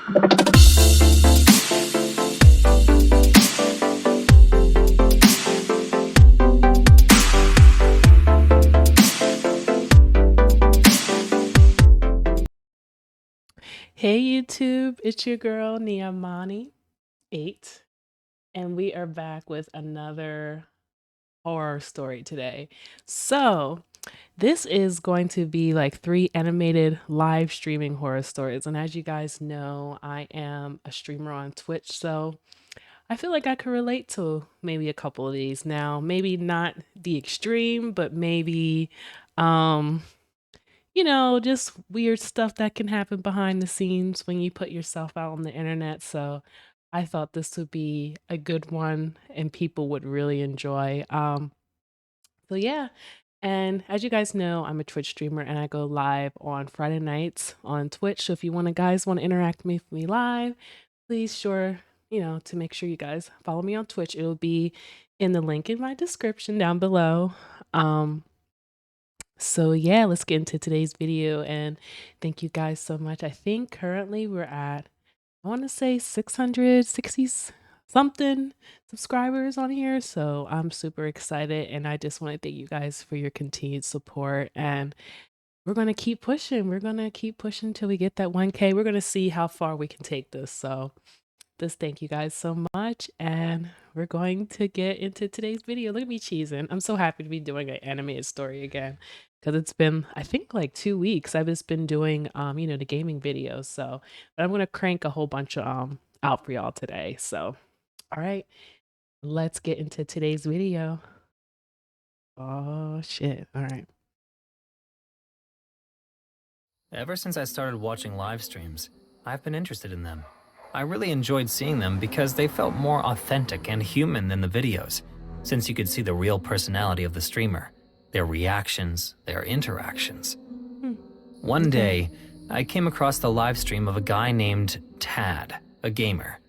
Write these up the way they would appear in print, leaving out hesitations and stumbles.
Hey YouTube, it's your girl Niamani 8, and we are back with another horror story today. So, this is going to be like 3 animated live streaming horror stories. And as you guys know, I am a streamer on Twitch, so I feel like I could relate to maybe a couple of these. Now, maybe not the extreme, but maybe just weird stuff that can happen behind the scenes when you put yourself out on the internet. So I thought this would be a good one and people would really enjoy. So yeah. And as you guys know, I'm a Twitch streamer and I go live on Friday nights on Twitch. So if you guys want to interact with me live, please to make sure you guys follow me on Twitch. It'll be in the link in my description down below. So yeah, let's get into today's video and thank you guys so much. I think currently we're at, I want to say 660 something subscribers on here. So I'm super excited and I just want to thank you guys for your continued support, and we're going to keep pushing. We're going to keep pushing till we get that 1K. We're going to see how far we can take this. So just thank you guys so much, and we're going to get into today's video. Look at me cheesing. I'm so happy to be doing an animated story again because it's been, I think, like 2 weeks. I've just been doing, the gaming videos. So, but I'm gonna crank a whole bunch of out for y'all today. So, all right, let's get into today's video. Oh shit! All right. Ever since I started watching live streams, I've been interested in them. I really enjoyed seeing them because they felt more authentic and human than the videos, since you could see the real personality of the streamer, their reactions, their interactions. One day, I came across the live stream of a guy named Tad, a gamer.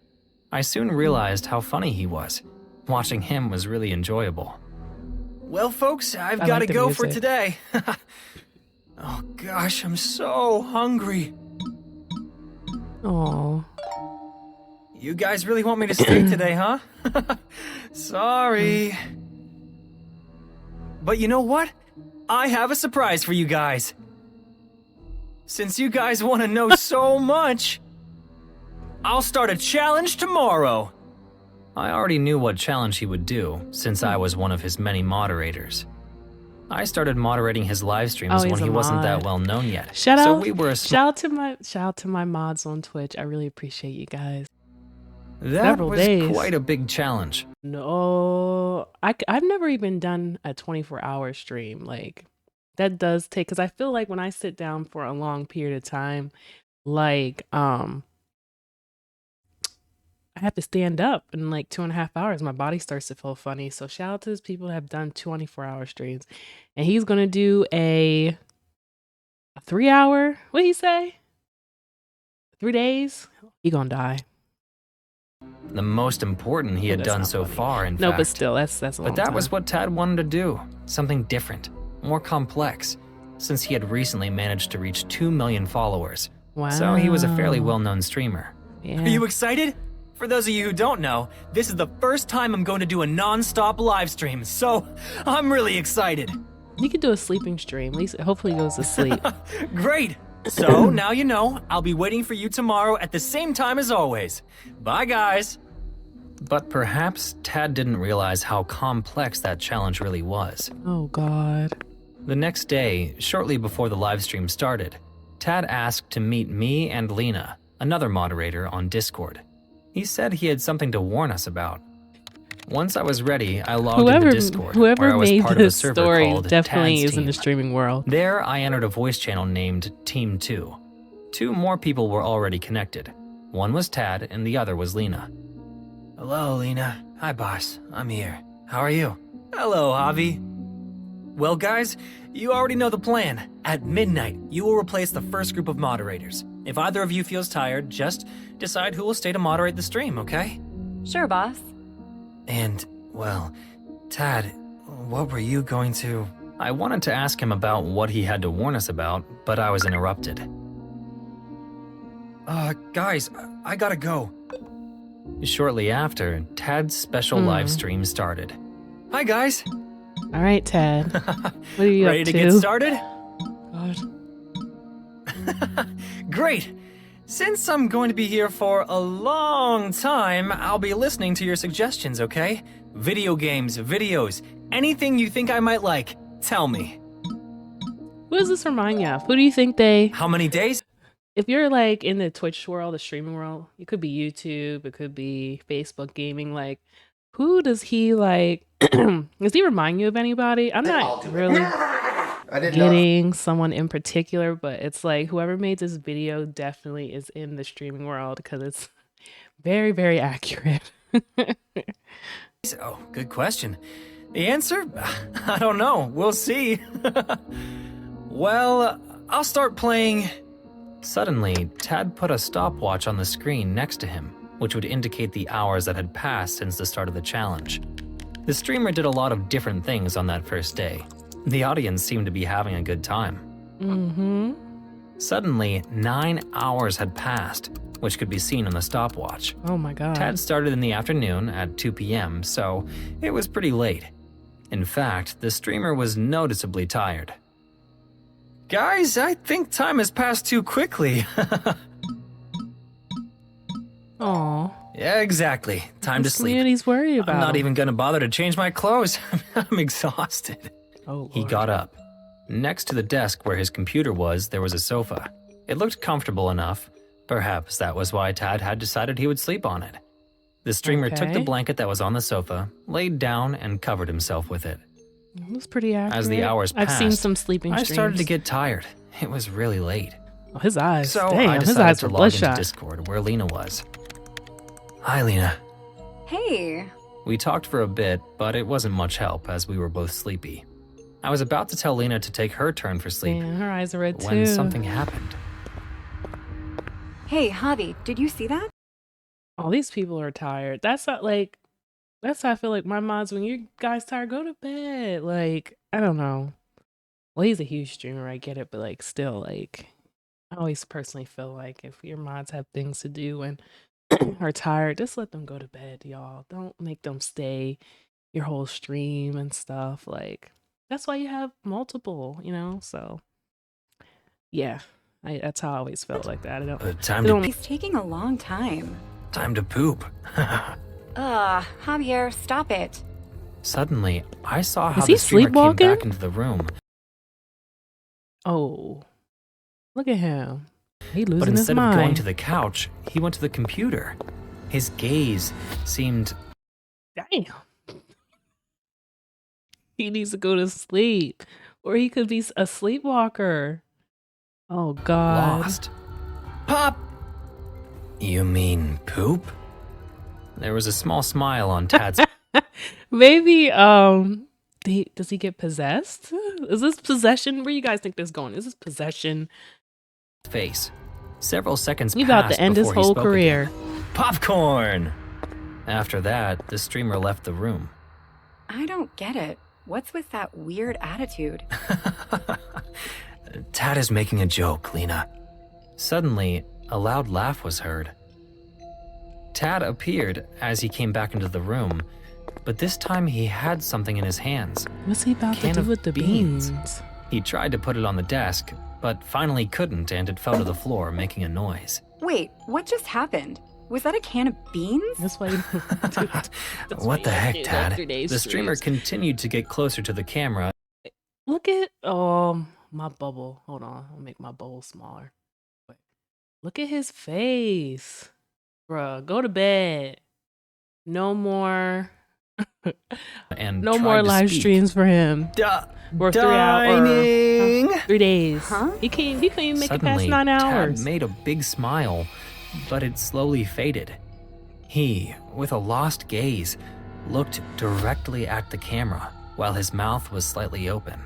I soon realized how funny he was. Watching him was really enjoyable. Well, folks, I've got to go for today. Oh gosh, I'm so hungry. Oh. You guys really want me to stay today, huh? Sorry. But you know what? I have a surprise for you guys. Since you guys want to know so much, I'll start a challenge tomorrow. I already knew what challenge he would do, since I was one of his many moderators. I started moderating his live streams when he wasn't that well known yet. Shout out to my mods on Twitch. I really appreciate you guys. That was quite a big challenge. No, I've never even done a 24-hour stream. Like, that does take, because I feel like when I sit down for a long period of time, like, I have to stand up in like 2.5 hours. My body starts to feel funny. So shout out to those people that have done 24-hour streams. And he's going to do a 3-hour, what'd he say? 3 days? He gonna die. The most important he had done so far, in fact. No, but still, that's a long But that time. was what Tad wanted to do. Something different, more complex, since he had recently managed to reach 2 million followers. Wow. So he was a fairly well-known streamer. Yeah. Are you excited? For those of you who don't know, this is the first time I'm going to do a non-stop live stream, so I'm really excited. You could do a sleeping stream. At least, hopefully he goes to sleep. Great. So now you know, I'll be waiting for you tomorrow at the same time as always. Bye, guys. But perhaps Tad didn't realize how complex that challenge really was. Oh, God. The next day, shortly before the live stream started, Tad asked to meet me and Lena, another moderator, on Discord. He said he had something to warn us about. Once I was ready, I logged into Discord, where I was part of a server called definitely Tad's is in the streaming world. There, I entered a voice channel named Team 2. 2 more people were already connected. One was Tad, and the other was Lena. Hello, Lena. Hi, boss. I'm here. How are you? Hello, Javi. Well, guys, you already know the plan. At midnight, you will replace the first group of moderators. If either of you feels tired, just decide who will stay to moderate the stream, okay? Sure, boss. And, well, Tad, what were you going to... I wanted to ask him about what he had to warn us about, but I was interrupted. Guys, I gotta go. Shortly after, Tad's special live stream started. Hi, guys. All right, Tad. What are you Ready up to get started? God. Great. Since I'm going to be here for a long time, I'll be listening to your suggestions, okay? Video games, videos, anything you think I might like, tell me. Who does this remind you of? Who do you think they... How many days? If you're like in the Twitch world, the streaming world, it could be YouTube, it could be Facebook gaming. Like, who does he like? Does he remind you of anybody? I'm not really getting someone in particular, but it's like whoever made this video definitely is in the streaming world because it's very, very accurate. Oh, good question. The answer? I don't know. We'll see. Well, I'll start playing. Suddenly, Tad put a stopwatch on the screen next to him, which would indicate the hours that had passed since the start of the challenge. The streamer did a lot of different things on that first day. The audience seemed to be having a good time. Suddenly, 9 hours had passed, which could be seen on the stopwatch. Oh my God. Tad started in the afternoon at 2 p.m., so it was pretty late. In fact, the streamer was noticeably tired. Guys, I think time has passed too quickly. Aw. Yeah, exactly. Time to sleep. Community's worried about I'm not him. even gonna bother to change my clothes. I'm exhausted. Oh, He Lord. got up. Next to the desk where his computer was, there was a sofa. It looked comfortable enough. Perhaps that was why Tad had decided he would sleep on it. The streamer took the Okay. blanket that was on the sofa, laid down, and covered himself with it. It was pretty accurate. As the hours I've seen passed, some sleeping I streams. started to get tired. It was really late. Oh, his eyes. So Damn, I his decided eyes to were log into bloodshot. Discord where Lena was. Hi, Lena. Hey. We talked for a bit, but it wasn't much help as we were both sleepy. I was about to tell Lena to take her turn for sleep Damn, her eyes are red when too. something happened. Hey, Javi, did you see that? Oh, these people are tired. That's not like, that's how I feel like my mom's when you guys tired, go to bed. Like, I don't know. Well, he's a huge streamer, I get it, but like still, like, I always personally feel like if your mods have things to do and are tired, just let them go to bed, y'all. Don't make them stay your whole stream and stuff. Like, that's why you have multiple, you know? So, yeah, that's how I always felt like that. I don't. Time They to don't- He's taking a long time. time to poop. Javier, stop it. Suddenly, I saw how Is he the streamer came sleepwalking? back into the room, Oh, look at him. He losing but his instead mind. of going to the couch, he went to the computer. His gaze seemed Damn. He needs to go to sleep. Or he could be a sleepwalker. Oh, God. lost. Pop! You mean poop? There was a small smile on Tad's Maybe, does he get possessed? Is this possession? Where you guys think this is going? Is this possession? face. Several seconds He about passed to end his before he whole spoke career. again. Popcorn! After that, the streamer left the room. I don't get it. What's with that weird attitude? Tad is making a joke, Lena. Suddenly, a loud laugh was heard. Tad appeared as he came back into the room, but this time he had something in his hands. What's he about Can to of do with the beans. beans? He tried to put it on the desk, but finally couldn't, and it fell to the floor, making a noise. Wait, what just happened? Was that a can of beans? That's why. That's What the heck, Tad? The streamer continued to get closer to the camera. Look at my bubble. Hold on, I'll make my bubble smaller. Wait. Look at his face, bruh. Go to bed. No more. And No tried more to live speak. streams for him. Or 3 hours. Dining! 3 days. Huh? He couldn't even make Suddenly, it past 9 hours. Tad made a big smile, but it slowly faded. He, with a lost gaze, looked directly at the camera while his mouth was slightly open.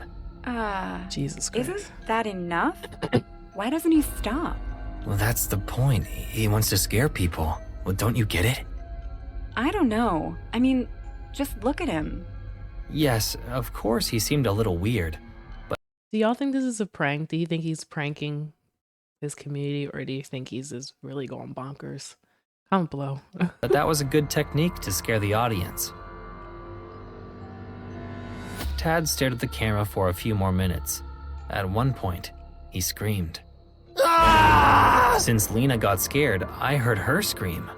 Jesus Christ. Isn't that enough? Why doesn't he stop? Well, that's the point. He wants to scare people. Well, don't you get it? I don't know. I mean, just look at him. Yes, of course he seemed a little weird. Do y'all think this is a prank? Do you think he's pranking his community, or do you think he's just really going bonkers? Comment below. but that was a good technique to scare the audience. Tad stared at the camera for a few more minutes. At one point, he screamed. Ah! Since Lena got scared, I heard her scream.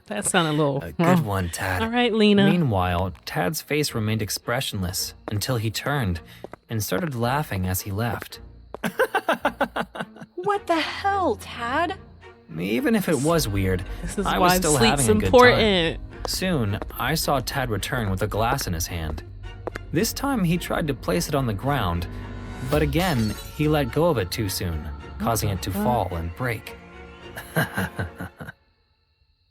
That sounded a little A good one, Tad. All right, Lena. Meanwhile, Tad's face remained expressionless until he turned and started laughing as he left. What the hell, Tad? Even if it was weird, This is I why was still sleep's having a good important. time. Soon, I saw Tad return with a glass in his hand. This time, he tried to place it on the ground, but again, he let go of it too soon, causing it to fall and break.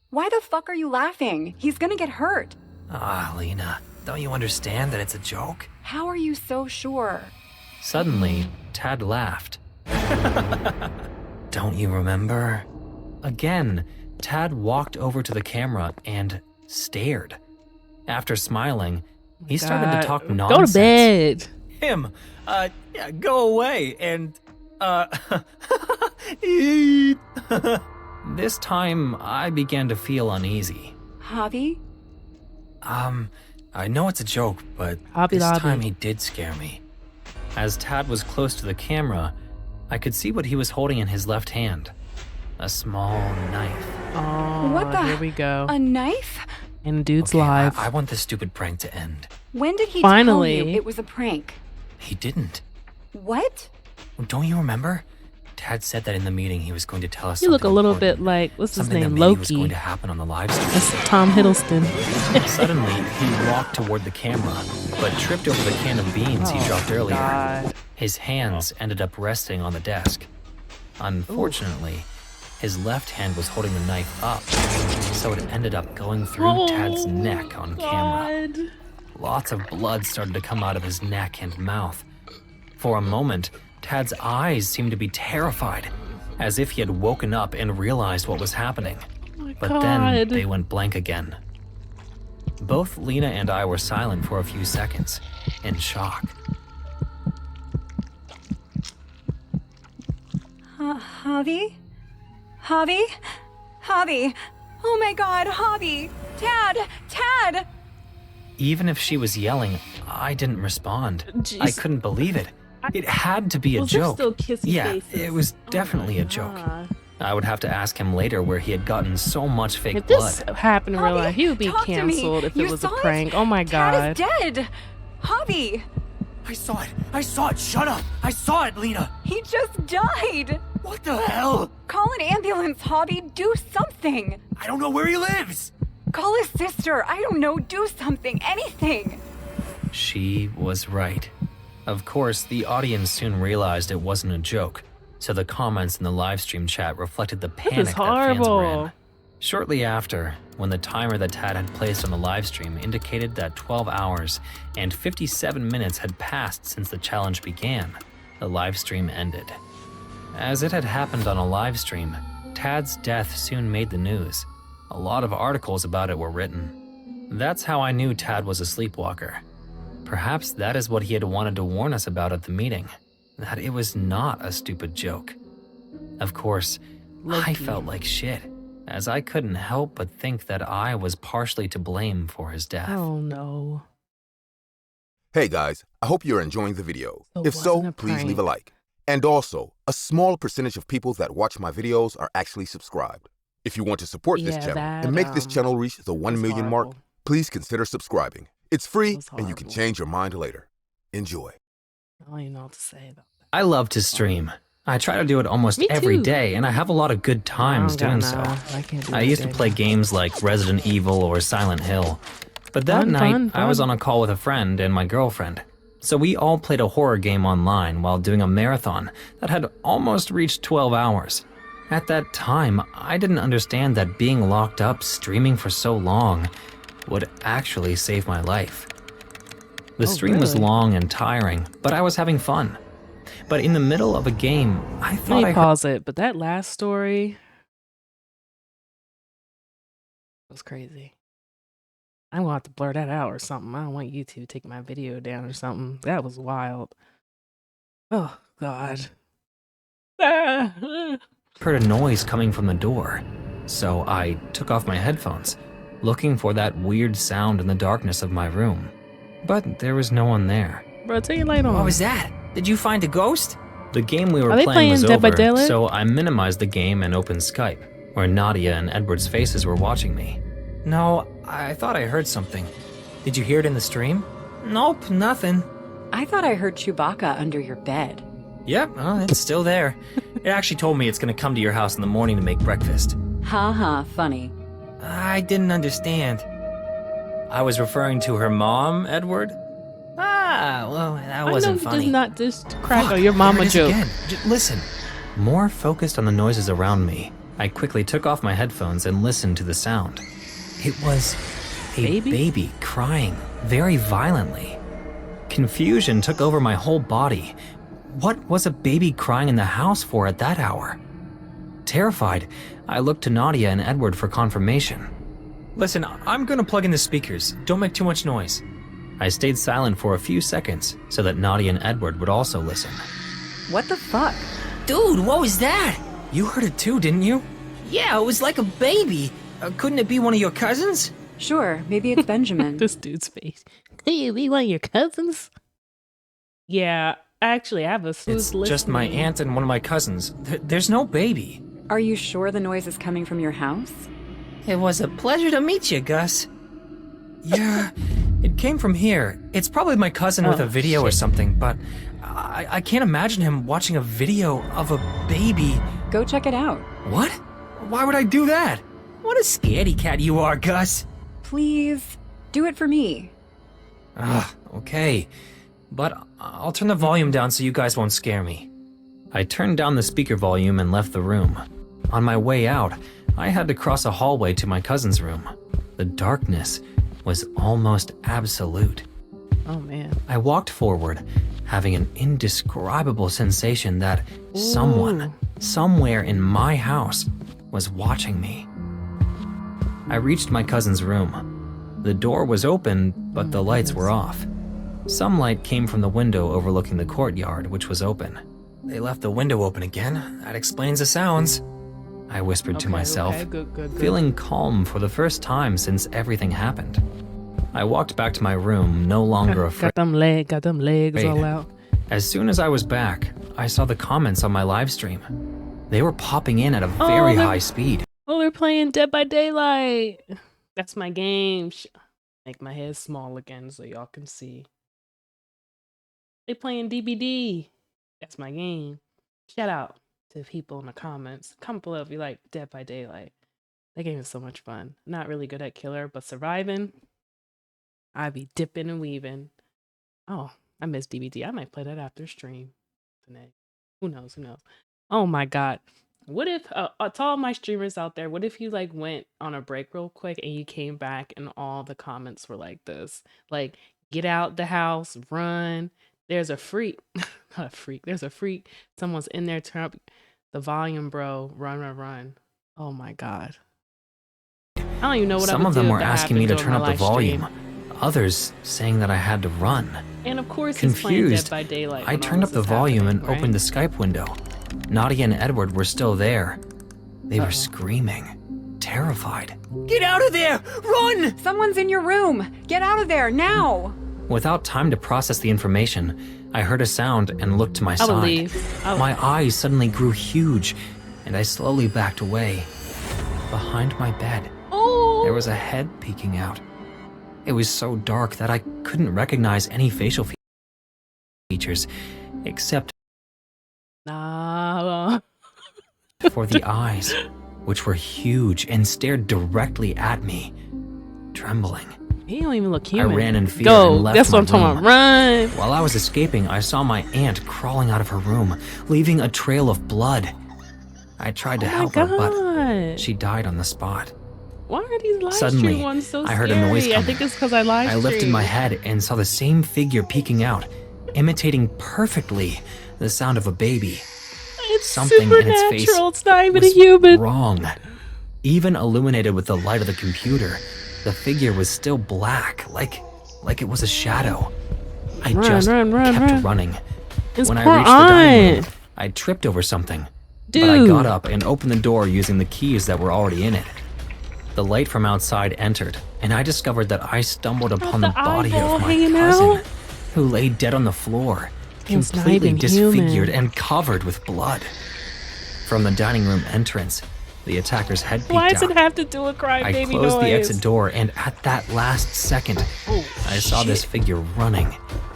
Why the fuck are you laughing? He's gonna get hurt. Ah, Lena, don't you understand that it's a joke? How are you so sure? Suddenly, Tad laughed. Don't you remember? Again, Tad walked over to the camera and stared. After smiling, he started to talk nonsense. Go to bed. Him. Yeah, go away and, This time, I began to feel uneasy. Javi? I know it's a joke, but Hobby this lobby. time he did scare me. As Tad was close to the camera, I could see what he was holding in his left hand. A small knife. Oh, What the- here we go. A knife? And dude's Okay, live. I want this stupid prank to end. When did he Finally. tell you it was a prank? He didn't. What? Don't you remember? Tad said that in the meeting he was going to tell us You look a something little important. bit like, what's his Something name? that maybe was going Loki. to happen on the live stream. That's Tom Hiddleston. Suddenly, he walked toward the camera, but tripped over the can of beans he dropped earlier. God. His hands ended up resting on the desk. Unfortunately, his left hand was holding the knife up, so it ended up going through Tad's neck on camera. God. Lots of blood started to come out of his neck and mouth. For a moment, Tad's eyes seemed to be terrified, as if he had woken up and realized what was happening. Oh my But God. then they went blank again. Both Lena and I were silent for a few seconds, in shock. Javi? Javi? Javi? Oh my god, Javi! Tad! Tad! Even if she was yelling, I didn't respond. Jeez. I couldn't believe it. It had to be a Was there joke. still kissy Yeah, faces? it was Oh definitely my a joke. God. I would have to ask him later where he had gotten so much fake If blood. this happened in real Javi, life, he would be talk to me. canceled if You it was a saw it? prank. Oh my God. Tad is dead! Javi! I saw it! I saw it! Shut up! I saw it, Lena! He just died! What the hell? Call an ambulance, Javi! Do something! I don't know where he lives! Call his sister! I don't know, do something! Anything! She was right. Of course, the audience soon realized it wasn't a joke, so the comments in the livestream chat reflected the panic that fans were in. horrible. Shortly after, when the timer that Tad had placed on the livestream indicated that 12 hours and 57 minutes had passed since the challenge began, the livestream ended. As it had happened on a livestream, Tad's death soon made the news. A lot of articles about it were written. That's how I knew Tad was a sleepwalker. Perhaps that is what he had wanted to warn us about at the meeting, that it was not a stupid joke. Of course, I Loki. felt like shit, as I couldn't help but think that I was partially to blame for his death. Oh no. Hey guys, I hope you're enjoying the video. So If it so, wasn't a please leave a prank. like. And also, a small percentage of people that watch my videos are actually subscribed. If you want to support this Yeah, channel that, and make this channel reach the 1 was million mark, horrible. please consider subscribing. It's free was and you can horrible. change your mind later. Enjoy. I don't even know what to say about that. I love to stream. I try to do it almost Me every too. day, and I have a lot of good times I don't doing got so. nah, I can't do I that used to day play now. games like Resident Evil or Silent Hill. But that Fun, night, fun, I was fun. on a call with a friend and my girlfriend. So we all played a horror game online while doing a marathon that had almost reached 12 hours. At that time, I didn't understand that being locked up streaming for so long would actually save my life. The Oh, stream was really? long and tiring, but I was having fun. But in the middle of a game, I thought Let me I heard pause it, but that last story was crazy. I'm gonna have to blur that out or something. I don't want YouTube to take my video down or something. That was wild. Oh, God. Ah. heard a noise coming from the door, so I took off my headphones, looking for that weird sound in the darkness of my room. But there was no one there. Bro, turn your light on. What was that? Did you find a ghost? The game we were Are they playing was playing Dead by over, Daylight? so I minimized the game and opened Skype, where Nadia and Edward's faces were watching me. No, I thought I heard something. Did you hear it in the stream? Nope, nothing. I thought I heard Chewbacca under your bed. Yep, well, it's still there. It actually told me it's gonna come to your house in the morning to make breakfast. Ha ha, funny. I didn't understand. I was referring to her mom, Edward. Ah, well, that wasn't I know funny. you did not just crack Fuck, on your mama there it is joke. again. Listen. More focused on the noises around me, I quickly took off my headphones and listened to the sound. It was a baby crying very violently. Confusion took over my whole body. What was a baby crying in the house for at that hour? Terrified, I looked to Nadia and Edward for confirmation. Listen, I'm gonna plug in the speakers. Don't make too much noise. I stayed silent for a few seconds so that Nadia and Edward would also listen. What the fuck? Dude, what was that? You heard it too, didn't you? Yeah, it was like a baby. Couldn't it be one of your cousins? Sure, maybe it's Benjamin. This dude's face. Hey, we one of your cousins? Yeah, actually, I have a It's just my aunt and one of my cousins. There's no baby. Are you sure the noise is coming from your house? It was a pleasure to meet you, Gus. Yeah, it came from here. It's probably my cousin with a video or something, but I can't imagine him watching a video of a baby. Go check it out. What? Why would I do that? What a scaredy cat you are, Gus. Please, do it for me. Okay. But I'll turn the volume down so you guys won't scare me. I turned down the speaker volume and left the room. On my way out, I had to cross a hallway to my cousin's room. The darkness was almost absolute. Oh, man. I walked forward, having an indescribable sensation that someone, somewhere in my house, was watching me. I reached my cousin's room. The door was open, but the lights were off. Some light came from the window overlooking the courtyard, which was open. They left the window open again. That explains the sounds. I whispered to myself, Good. feeling calm for the first time since everything happened. I walked back to my room, no longer afraid. Got them legs all out. As soon as I was back, I saw the comments on my live stream. They were popping in at a very high speed. Oh, they're playing Dead by Daylight. That's my game. Make my head small again so y'all can see. They playing DBD. That's my game. Shout out to people in the comments. Comment below if you like Dead by Daylight. That game is so much fun. Not really good at killer, but surviving, I be dipping and weaving. Oh, I miss DBD. I might play that after stream tonight. Who knows? Oh my God. What if, to all my streamers out there, what if you like went on a break real quick and you came back and all the comments were like this? Like, get out the house, run. There's a freak. Not a freak. There's a freak. Someone's in there. Turn up the volume, bro. Run. Oh my God. I don't even know what I would do. Some of them if were that asking me to happened turn during up the my live volume. stream. Others saying that I had to run. And of course, he's playing Dead Confused, by Daylight. I when turned all up the this is volume happening, and right? opened the Skype window. Nadia and Edward were still there. They were screaming, terrified. Get out of there! Run! Someone's in your room! Get out of there, now! Without time to process the information, I heard a sound and looked to my I side. believe. My eyes suddenly grew huge, and I slowly backed away. Behind my bed, there was a head peeking out. It was so dark that I couldn't recognize any facial features, except Nah. for the eyes, which were huge and stared directly at me, trembling. He don't even look human. I ran in fear Go. and left That's my what I'm talking room. about. Run. While I was escaping, I saw my aunt crawling out of her room, leaving a trail of blood. I tried to help her, but she died on the spot. Why are these live Suddenly, stream ones so I scary? heard a noise I coming. think it's because I live I stream. lifted my head and saw the same figure peeking out, imitating perfectly the sound of a baby. It's Something in its face supernatural. It's not even a was human. wrong. Even illuminated with the light of the computer, the figure was still black, like it was a shadow. I just kept running, His When I poor reached the dining room, aunt. I tripped over something. Dude. But I got up and opened the door using the keys that were already in it. The light from outside entered, and I discovered that I stumbled upon the body eyeball of my hanging cousin, out? who lay dead on the floor, It's not completely even disfigured human. and covered with blood. From the dining room entrance, the attacker's head peeked Why does out. it have to do a crying I baby closed noise? the exit door, and at that last second, I saw this figure running,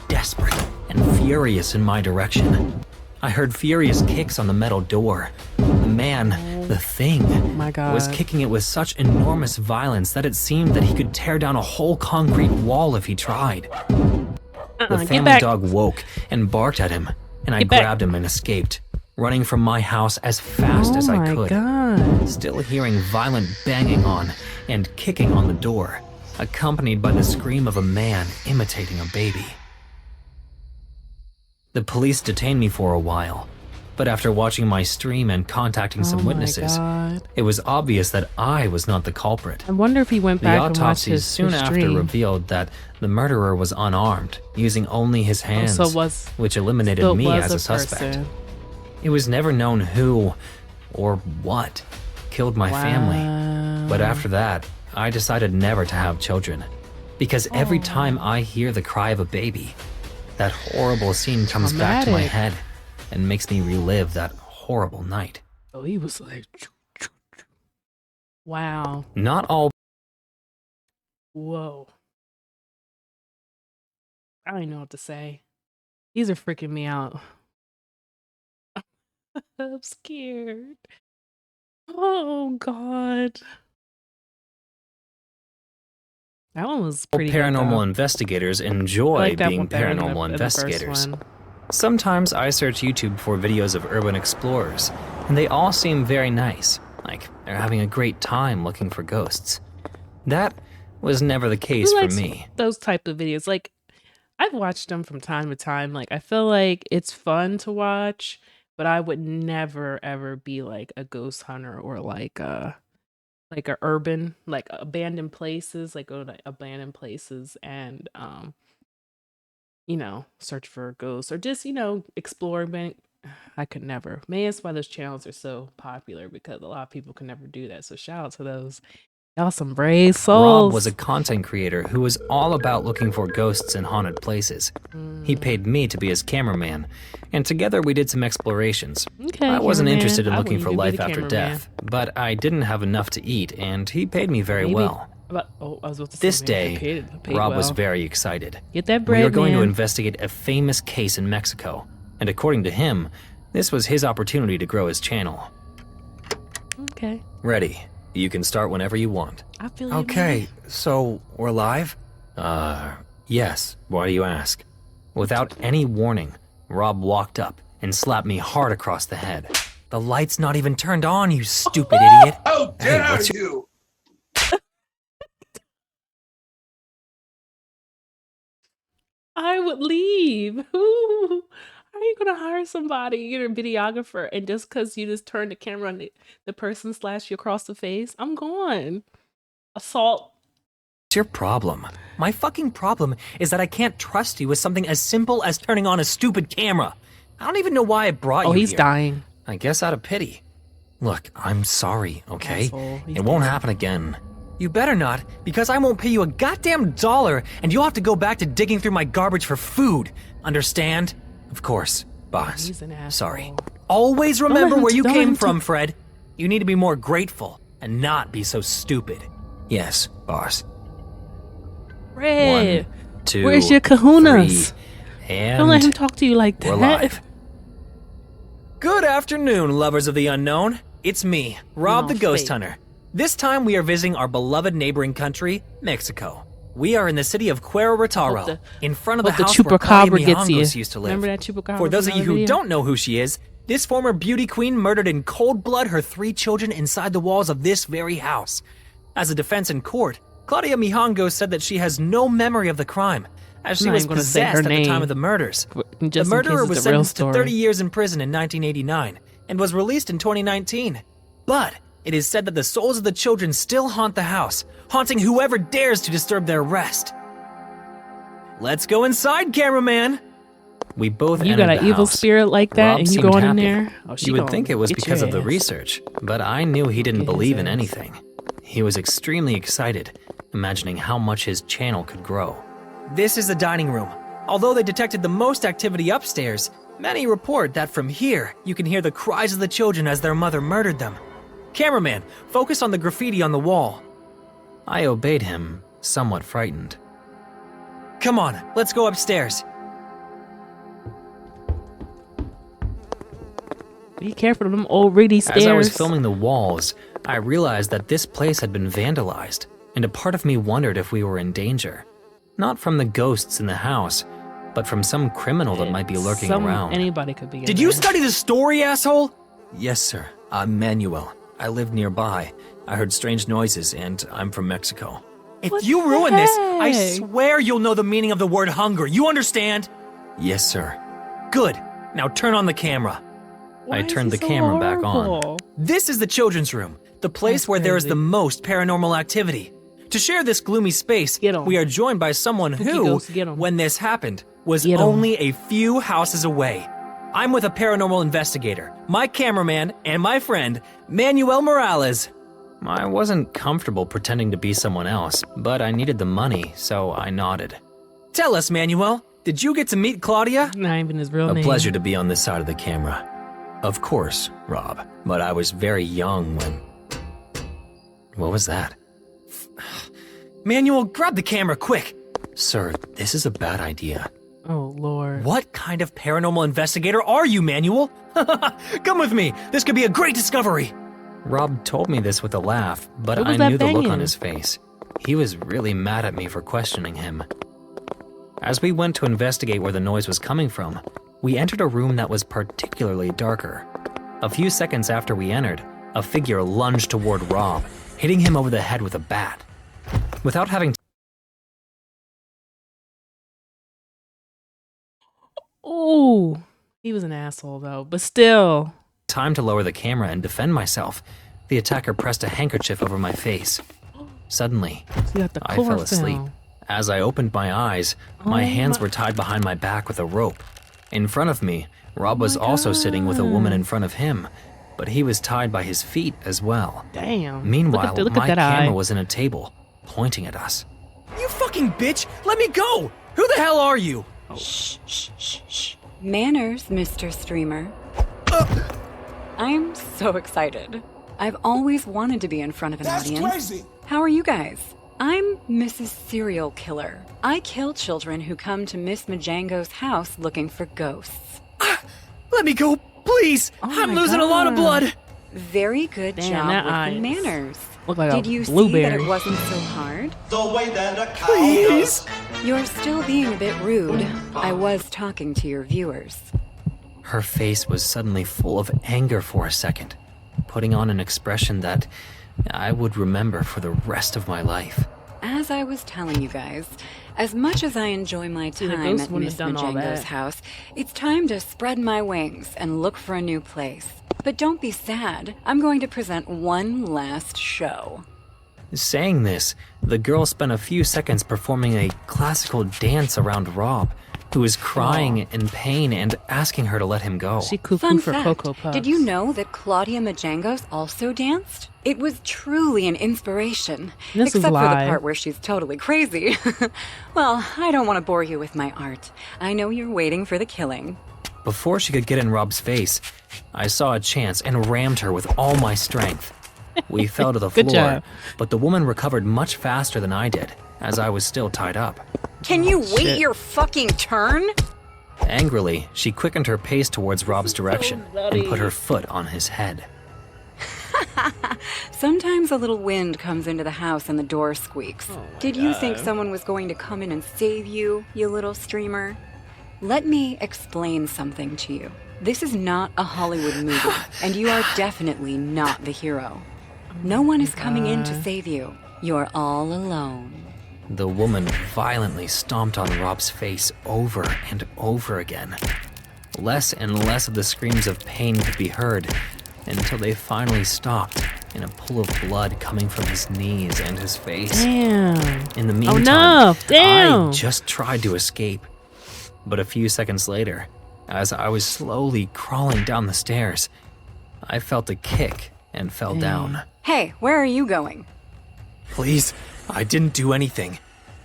desperate and furious in my direction. I heard furious kicks on the metal door. The man, the thing, my God. was kicking it with such enormous violence that it seemed that he could tear down a whole concrete wall if he tried. The get family back. dog woke and barked at him, and I Get back. grabbed him and escaped, running from my house as fast as I could. Oh my God. Still hearing violent banging on and kicking on the door, accompanied by the scream of a man imitating a baby. The police detained me for a while, but after watching my stream and contacting some Oh my witnesses, God. it was obvious that I was not the culprit. I wonder if he went The back and watched autopsies his soon after stream. revealed that the murderer was unarmed, using only his hands, which eliminated still me was as a person. suspect. It was never known who or what killed my family. But after that, I decided never to have children. Because every time I hear the cry of a baby, that horrible scene comes back to my Traumatic. head and makes me relive that horrible night. Oh, he was like, choo, choo, choo. Wow. Not all Whoa. I don't even know what to say. These are freaking me out. I'm scared. Oh, God. That one was pretty good, paranormal though. investigators I enjoy like that being one better than paranormal the first investigators. one. Sometimes I search YouTube for videos of urban explorers, and they all seem very nice, like they're having a great time looking for ghosts. That was never the case Who for likes me. those type of videos? Like, I've watched them from time to time. Like, I feel like it's fun to watch, but I would never ever be like a ghost hunter or like a urban, like abandoned places, like go to abandoned places and search for ghosts or just, explore. I could never. Maybe that's why those channels are so popular, because a lot of people can never do that. So shout out to those. Y'all some brave souls. Rob was a content creator who was all about looking for ghosts in haunted places. He paid me to be his cameraman, and together we did some explorations. Okay, I wasn't cameraman. interested in I looking want for you to be life the after cameraman. death, but I didn't have enough to eat, and he paid me very Maybe. well. I was about to This say, day, maybe paid Rob was well. very excited. Get that We bread, were going to man. investigate a famous case in Mexico, and according to him, this was his opportunity to grow his channel. Okay, Ready. You can start whenever you want. I feel it. Okay, so we're live? Yes. Why do you ask? Without any warning, Rob walked up and slapped me hard across the head. The light's not even turned on, you stupid idiot. How dare what's you? I would leave. Who are you gonna hire somebody? You're a videographer, and just because you just turn the camera on the person slash you across the face, I'm gone. Assault. What's your problem? My fucking problem is that I can't trust you with something as simple as turning on a stupid camera. I don't even know why I brought Oh, you he's here. dying. I guess out of pity. Look, I'm sorry, okay? Asshole. He's It won't dead. happen again. You better not, because I won't pay you a goddamn dollar, and you'll have to go back to digging through my garbage for food. Understand? Of course, boss. He's an asshole. Sorry. Always let remember him- where you don't let came him from, Fred. You need to be more grateful and not be so stupid. Yes, boss. Fred, 1, 2, where's your kahunas? 3, and Don't let him talk to you like that. we're live. Good afternoon, lovers of the unknown. It's me, Rob No, the Ghost fake. Hunter. This time we are visiting our beloved neighboring country, Mexico. We are in the city of Hope Querétaro, the- in front of the hope the house where Claudia chupacabra gets Mijangos you. used to live. Remember that chupacabra For those from of you the who video? don't know who she is, this former beauty queen murdered in cold blood her 3 children inside the walls of this very house. As a defense in court, Claudia Mijangos said that she has no memory of the crime, as she not was even gonna say her possessed at the time name. of the murders. Just The in case murderer it's was a real sentenced to story. 30 years in prison in 1989 and was released in 2019. But it is said that the souls of the children still haunt the house, haunting whoever dares to disturb their rest. Let's go inside, cameraman. We both You entered got the an evil house. spirit like that, Rob and you seemed going in happy. there? Oh, she You would gonna think it was get because your of the ass. research, but I knew he didn't Get his believe in ass. anything. He was extremely excited, imagining how much his channel could grow. This is the dining room. Although they detected the most activity upstairs, many report that from here you can hear the cries of the children as their mother murdered them. Cameraman, focus on the graffiti on the wall. I obeyed him, somewhat frightened. Come on, let's go upstairs. Be careful of them old rickety stairs. As I was filming the walls, I realized that this place had been vandalized, and a part of me wondered if we were in danger. Not from the ghosts in the house, but from some criminal that might be lurking around. Anybody could be in Did you there. study the story, asshole? Yes, sir. I'm Manuel. I live nearby. I heard strange noises, and I'm from Mexico. If What you the ruin this, I heck? swear you'll know the meaning of the word hunger. You understand? Yes, sir. Good. Now turn on the camera. Why I is turned he the so camera back on. horrible? This is the children's room, the place That's where there is crazy. the most paranormal activity. To share this gloomy space, Get 'em. we are joined by someone Spooky who, ghosts, get 'em. when this happened, was Get 'em. only a few houses away. I'm with a paranormal investigator, my cameraman, and my friend, Manuel Morales. I wasn't comfortable pretending to be someone else, but I needed the money, so I nodded. Tell us, Manuel, did you get to meet Claudia? Not even his real A name. pleasure to be on this side of the camera. Of course, Rob, but I was very young when... What was that? Manuel, grab the camera quick. Sir, this is a bad idea. Oh Lord. What kind of paranormal investigator are you, Manuel? Come with me. This could be a great discovery. Rob told me this with a laugh, but What I was that knew the look on banging? his face. He was really mad at me for questioning him. As we went to investigate where the noise was coming from, we entered a room that was particularly darker. A few seconds after we entered, a figure lunged toward Rob, hitting him over the head with a bat. Without having Oh, he was an asshole though, but still. time to lower the camera and defend myself, the attacker pressed a handkerchief over my face. Suddenly, He got the I fell asleep. chlorophyll. As I opened my eyes, my Oh hands my- were tied behind my back with a rope. In front of me, Rob was my also sitting with a woman God. in front of him, but he was tied by his feet as well. Damn. Meanwhile, look my at that camera eye. was in a table, pointing at us. You fucking bitch! Let me go! Who the hell are you? Shh, shh, shh, shh. Manners, Mr. Streamer. I'm so excited. I've always wanted to be in front of an audience. Crazy. How are you guys? I'm Mrs. Serial Killer. I kill children who come to Miss Majango's house looking for ghosts. Let me go, please! Oh I'm my losing a lot of God. blood! Very good Damn, job that with eye the manners. look like a Did you see that blueberry. it wasn't so hard? The way that a cow Please! does. You're still being a bit rude. I was talking to your viewers. Her face was suddenly full of anger for a second, putting on an expression that I would remember for the rest of my life. As I was telling you guys, as much as I enjoy my See, the time ghost at wouldn't Miss have done all Majango's that. house, it's time to spread my wings and look for a new place. But don't be sad. I'm going to present one last show. Saying this, the girl spent a few seconds performing a classical dance around Rob, who was crying in pain and asking her to let him go. She cuckoo Fun for fact, Cocoa Puffs. did you know that Claudia Majangos also danced? It was truly an inspiration. This is except for the live. part where she's totally crazy. Well, I don't want to bore you with my art. I know you're waiting for the killing. Before she could get in Rob's face, I saw a chance and rammed her with all my strength. We fell to the Good floor, job. but the woman recovered much faster than I did, as I was still tied up. Can you wait Shit. your fucking turn? Angrily, she quickened her pace towards Rob's direction and put her foot on his head. Sometimes a little wind comes into the house and the door squeaks. Did you think someone was going to come in and save you, you little streamer? Let me explain something to you. This is not a Hollywood movie, and you are definitely not the hero. No one is coming in to save you. You're all alone. The woman violently stomped on Rob's face over and over again. Less and less of the screams of pain could be heard until they finally stopped in a pool of blood coming from his knees and his face. Damn. In the Oh meantime, no! Damn. I just tried to escape. But a few seconds later, as I was slowly crawling down the stairs, I felt a kick and fell down. Hey, where are you going? Please, I didn't do anything.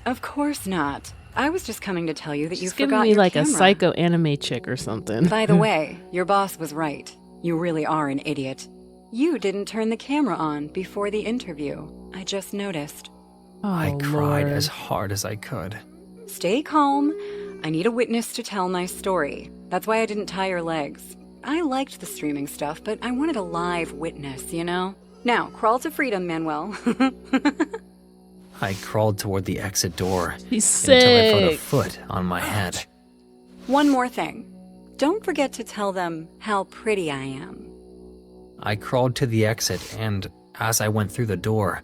Of course not. I was just coming to tell you that you She's giving forgot me your like camera. a psycho anime chick or something. By the way, your boss was right. You really are an idiot. You didn't turn the camera on before the interview. I just noticed. Oh, I cried Lord. as hard as I could. Stay calm. I need a witness to tell my story. That's why I didn't tie your legs. I liked the streaming stuff, but I wanted a live witness, you know? Now, crawl to freedom, Manuel. I crawled toward the exit door He's until I felt a sick. foot on my head. One more thing. Don't forget to tell them how pretty I am. I crawled to the exit, and as I went through the door,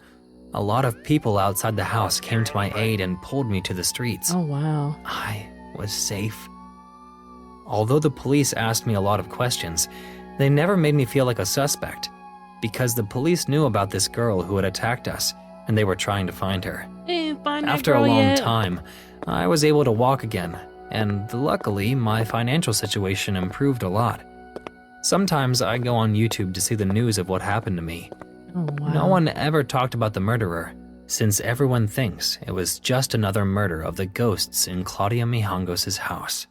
a lot of people outside the house came to my aid and pulled me to the streets. Oh, wow. I was safe. Although the police asked me a lot of questions, they never made me feel like a suspect, because the police knew about this girl who had attacked us, and they were trying to find her. Hey, find that After a girl long yet? time, I was able to walk again, and luckily my financial situation improved a lot. Sometimes I go on YouTube to see the news of what happened to me. Oh, wow. No one ever talked about the murderer, since everyone thinks it was just another murder of the ghosts in Claudia Mijangos' house.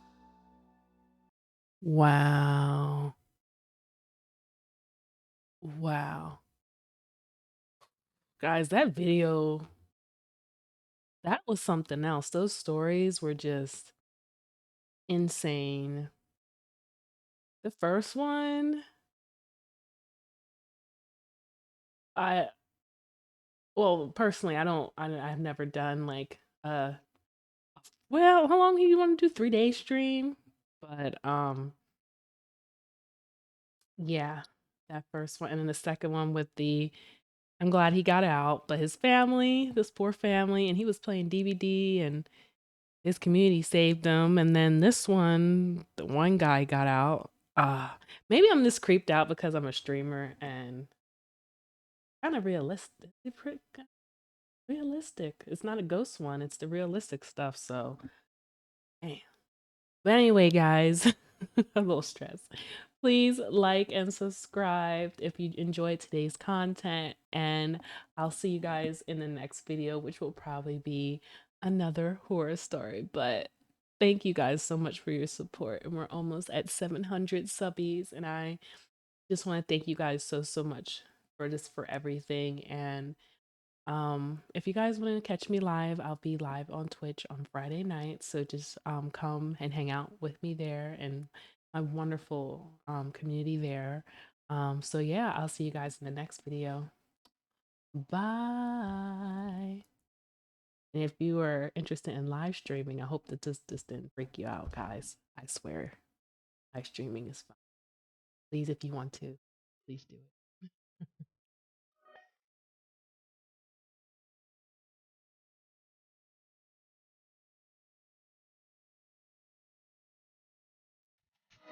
Wow. Wow. Guys, that video, that was something else. Those stories were just insane. The first one, I well, personally, I've never done like well, how long do you want to do? 3 day stream? But yeah, that first one. And then the second one with the I'm glad he got out, but his family, this poor family, and he was playing DVD and his community saved him. And then this one, the one guy got out. Maybe I'm just creeped out because I'm a streamer and kind of realistic. Realistic. It's not a ghost one, it's the realistic stuff. So, damn. But anyway, guys, a little stressed. Please like and subscribe if you enjoyed today's content. And I'll see you guys in the next video, which will probably be another horror story. But thank you guys so much for your support. And we're almost at 700 subbies. And I just want to thank you guys so much for everything. And if you guys want to catch me live, I'll be live on Twitch on Friday night. So just come and hang out with me there and my wonderful community there. So yeah, I'll see you guys in the next video. Bye. And if you are interested in live streaming, I hope that this didn't freak you out, guys. I swear, live streaming is fun. Please, if you want to, please do it.